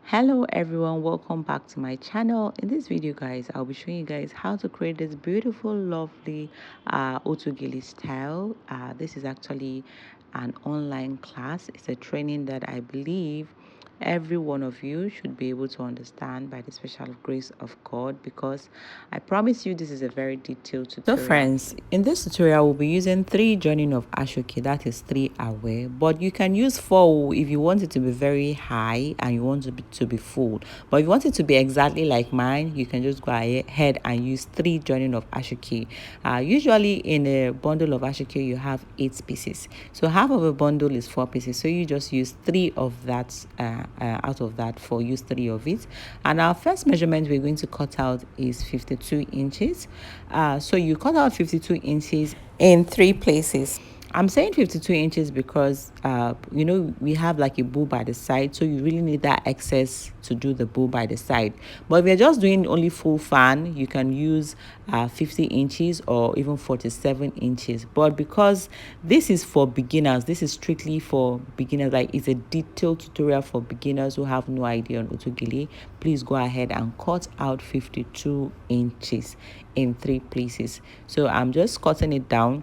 Hello everyone, welcome back to my channel. In this video guys, I'll be showing you guys how to create this beautiful lovely Autogele style. This is actually an online class. It's a training that I believe every one of you should be able to understand by the special grace of God, because I promise you this is a very detailed tutorial. So friends, in this tutorial we'll be using 3 joining of ashoke, that is 3 away, but you can use 4 if you want it to be very high and you want it to be full. But if you want it to be exactly like mine, you can just go ahead and use 3 joining of ashoke. Usually in a bundle of ashoke you have 8 pieces, so half of a bundle is 4 pieces, so you just use 3 of that out of that. Use 3 of it. And our first measurement we're going to cut out is 52 inches. So you cut out 52 inches in 3 places. I'm saying 52 inches because we have like a bow by the side, so you really need that excess to do the bow by the side. But if you're just doing only full fan, you can use 50 inches or even 47 inches. But because this is for beginners, this is strictly for beginners, like it's a detailed tutorial for beginners who have no idea on Autogele, please go ahead and cut out 52 inches in 3 places. So I'm just cutting it down.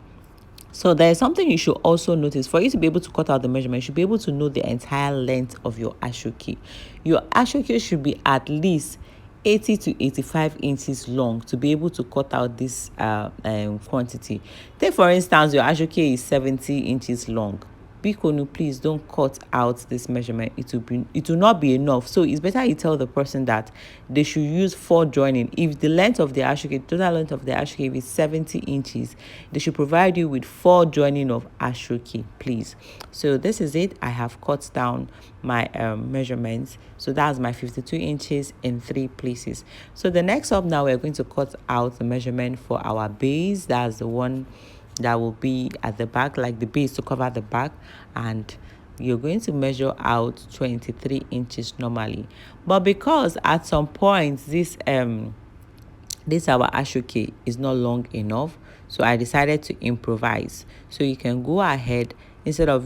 So there is something you should also notice. For you to be able to cut out the measurement, you should be able to know the entire length of your ashoke. Your ashoke should be at least 80 to 85 inches long to be able to cut out this quantity. Take for instance, your ashoke is 70 inches long. Bikonu, please don't cut out this measurement. It will not be enough. So it's better you tell the person that they should use 4 joining. If the length of the ashoke, total length of the ashoke is 70 inches, they should provide you with 4 joining of ashoke, please. So this is it. I have cut down my measurements. So that's my 52 inches in 3 places. So the next up now, we're going to cut out the measurement for our base. That's the one that will be at the back, like the base to cover the back, and you're going to measure out 23 inches normally. But because at some point this our ashoke is not long enough, so I decided to improvise. So you can go ahead, instead of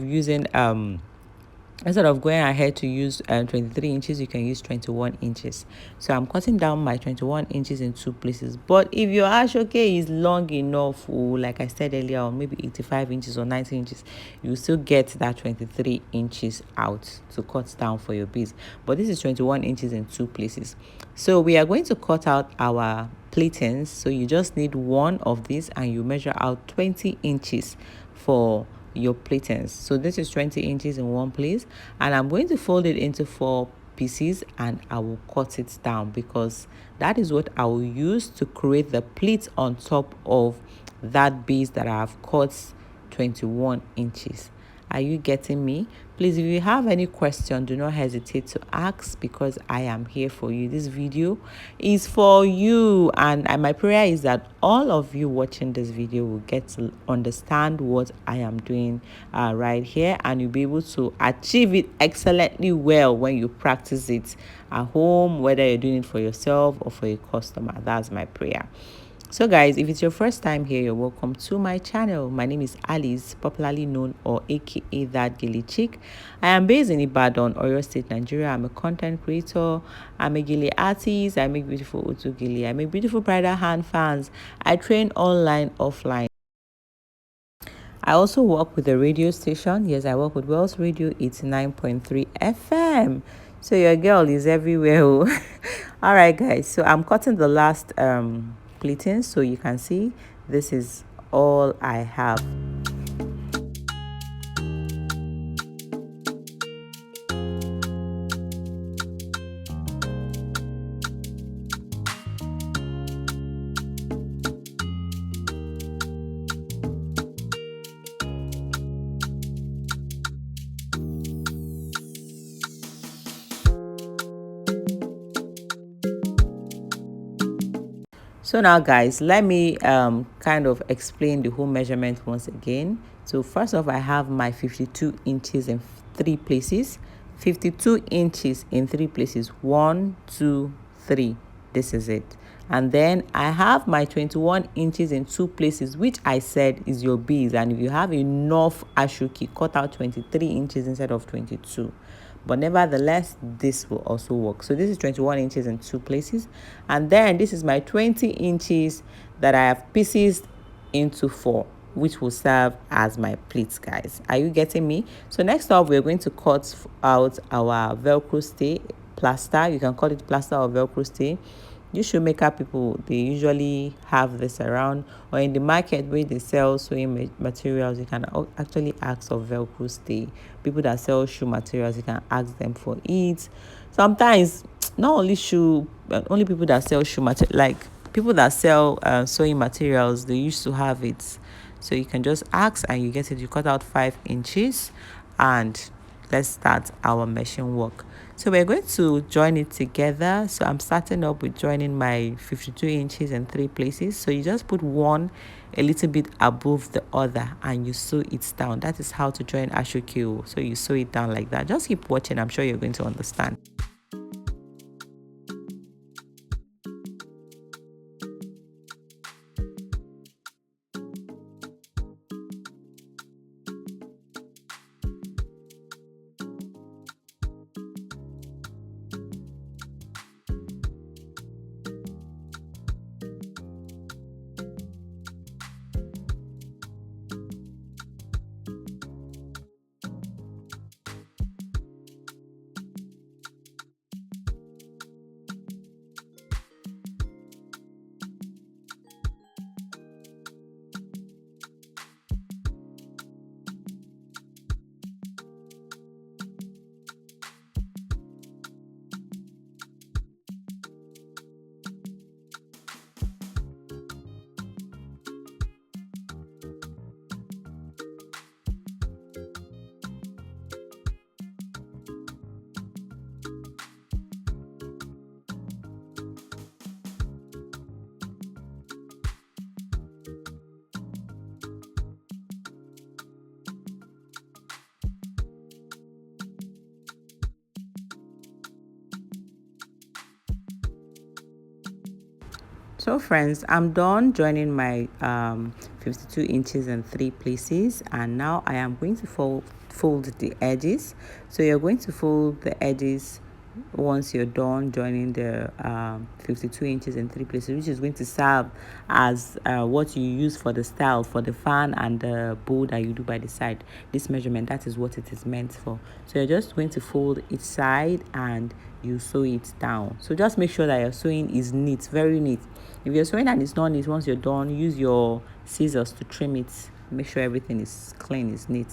going ahead to use 23 inches, you can use 21 inches. So I'm cutting down my 21 inches in 2 places. But if your ashoke is long enough, like I said earlier, or maybe 85 inches or 90 inches, you still get that 23 inches out to cut down for your base. But this is 21 inches in 2 places. So we are going to cut out our pleatings. So you just need 1 of these and you measure out 20 inches for your pleatings. So this is 20 inches in 1 place, and I'm going to fold it into 4 pieces and I will cut it down, because that is what I will use to create the pleats on top of that base that I have cut 21 inches. Are you getting me? Please, if you have any question, do not hesitate to ask, because I am here for you. This video is for you, and my prayer is that all of you watching this video will get to understand what I am doing right here, and you'll be able to achieve it excellently well when you practice it at home, whether you're doing it for yourself or for a customer. That's my prayer. So guys, if it's your first time here, you're welcome to my channel. My name is Alice, popularly known or aka that gele chick. I am based in Ibadan, Oyo State, Nigeria. I'm a content creator. I'm a gele artist. I make beautiful Autogele. I make beautiful bridal hand fans. I train online, offline. I also work with a radio station. Yes, I work with Wells Radio 89.3 FM. So your girl is everywhere. All right, guys. So I'm cutting the last pleating, so you can see this is all I have. So now guys, let me kind of explain the whole measurement once again. So first off, I have my 52 inches in 3 places. 52 inches in 3 places. 1, 2, 3. This is it. And then I have my 21 inches in 2 places, which I said is your base. And if you have enough ashoke, cut out 23 inches instead of 22. but nevertheless this will also work. So this is 21 inches in 2 places, and then this is my 20 inches that I have pieces into 4, which will serve as my pleats, guys. Are you getting me? So next up, we're going to cut out our velcro stay plaster. You can call it plaster or velcro stay. You should makeup people, they usually have this around, or in the market where they sell sewing materials, you can actually ask for velcro stay. People that sell shoe materials, you can ask them for it. Sometimes not only shoe, but only people that sell shoe material, like people that sell sewing materials, they used to have it. So you can just ask and you get it. You cut out 5 inches, and let's start our meshing work. So we're going to join it together. So I'm starting up with joining my 52 inches in 3 places. So you just put one a little bit above the other and you sew it down. That is how to join Autogele. So you sew it down like that. Just keep watching. I'm sure you're going to understand. So friends, I'm done joining my 52 inches in 3 places, and now I am going to fold the edges. So you're going to fold the edges once you're done joining the 52 inches in 3 places, which is going to serve as what you use for the style, for the fan and the bow that you do by the side. This measurement, that is what it is meant for. So you're just going to fold each side and you sew it down. So just make sure that your sewing is neat, very neat. If you're sewing and it's not neat, once you're done, use your scissors to trim it. Make sure everything is clean, is neat.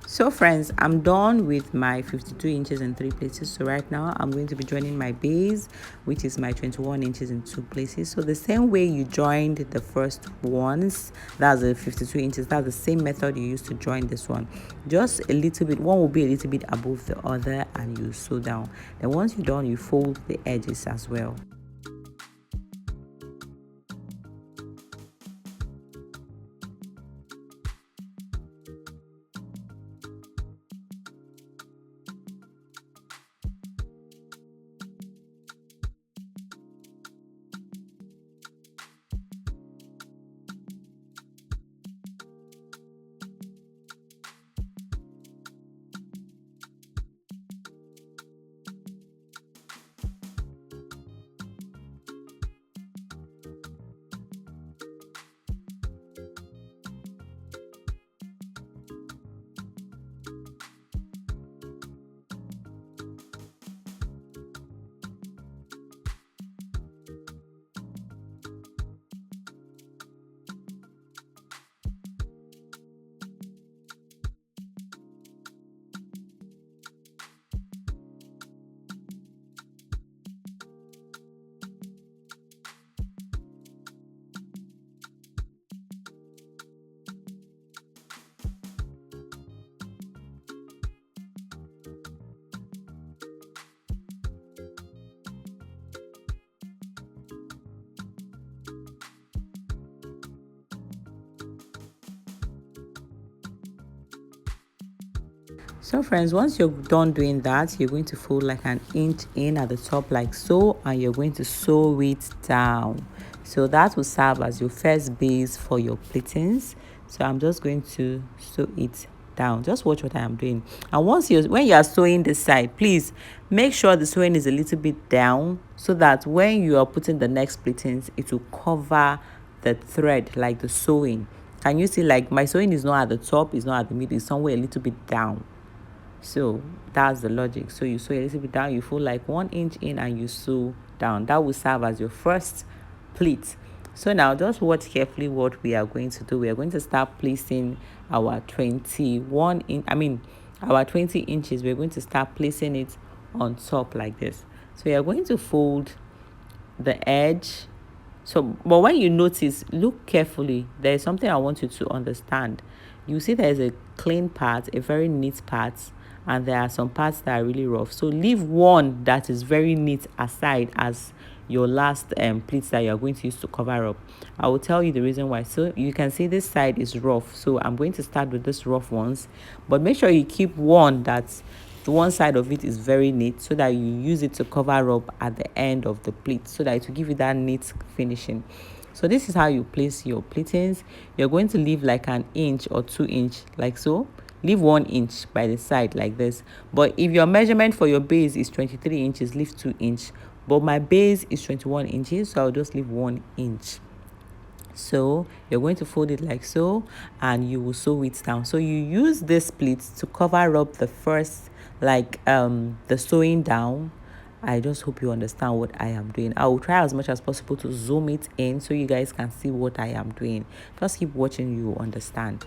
So friends, I'm done with my 52 inches in 3 places. So right now I'm going to be joining my base, which is my 21 inches in 2 places. So the same way you joined the first ones, that's the 52 inches, that's the same method you used to join this one. Just a little bit, one will be a little bit above the other, and you sew down. Then once you're done, you fold the edges as well. So friends, once you're done doing that, you're going to fold like an inch in at the top like so, and you're going to sew it down. So that will serve as your first base for your pleatings. So I'm just going to sew it down. Just watch what I am doing. And when you are sewing this side, please make sure the sewing is a little bit down so that when you are putting the next pleatings, it will cover the thread, like the sewing. Can you see, like my sewing is not at the top, it's not at the middle, it's somewhere a little bit down. So that's the logic. So you sew a little bit down, you fold like 1 inch in and you sew down. That will serve as your first pleat. So now just watch carefully what we are going to do. We are going to start placing our 20 inches. We're going to start placing it on top like this. So you're going to fold the edge. So but when you notice, look carefully, there is something I want you to understand. You see there is a clean part, a very neat part, and there are some parts that are really rough. So leave one that is very neat aside as your last pleats that you are going to use to cover up. I will tell you the reason why. So you can see this side is rough, so I'm going to start with this rough ones, but make sure you keep one that's the one side of it is very neat, so that you use it to cover up at the end of the pleat, so that it will give you that neat finishing. So this is how you place your pleatings. You're going to leave like an inch or 2 inch like so. Leave 1 inch by the side like this. But if your measurement for your base is 23 inches, leave 2 inch. But my base is 21 inches, so I'll just leave 1 inch. So you're going to fold it like so, and you will sew it down. So you use this pleat to cover up the first, like the sewing down. I just hope you understand what I am doing. I will try as much as possible to zoom it in so you guys can see what I am doing. Just keep watching, you will understand.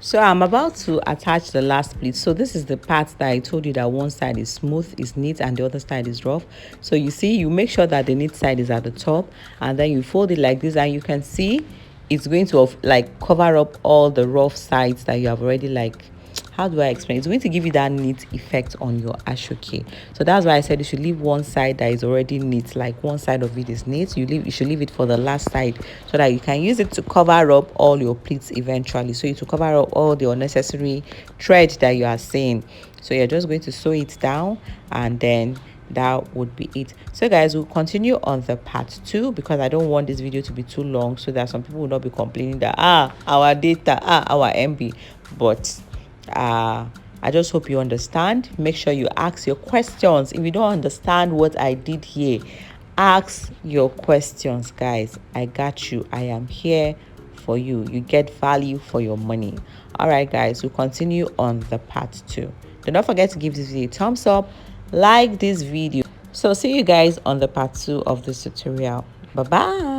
So I'm about to attach the last pleat. So this is the part that I told you that one side is smooth, is neat, and the other side is rough. So you see, you make sure that the neat side is at the top, and then you fold it like this, and you can see it's going to like cover up all the rough sides that you have already, like, how do I explain? It's going to give you that neat effect on your ashoke. So that's why I said you should leave one side that is already neat, like one side of it is neat. You should leave it for the last side so that you can use it to cover up all your pleats eventually. So to cover up all the unnecessary thread that you are seeing. So you're just going to sew it down, and then that would be it. So guys, we'll continue on the part 2 because I don't want this video to be too long, so that some people will not be complaining that our data, our MB. But I just hope you understand. Make sure you ask your questions. If you don't understand what I did here, ask your questions, guys. I got you. I am here for you. You get value for your money. All right, guys, we'll continue on the part 2. Do not forget to give this video a thumbs up, like this video. So see you guys on the part 2 of this tutorial. Bye bye.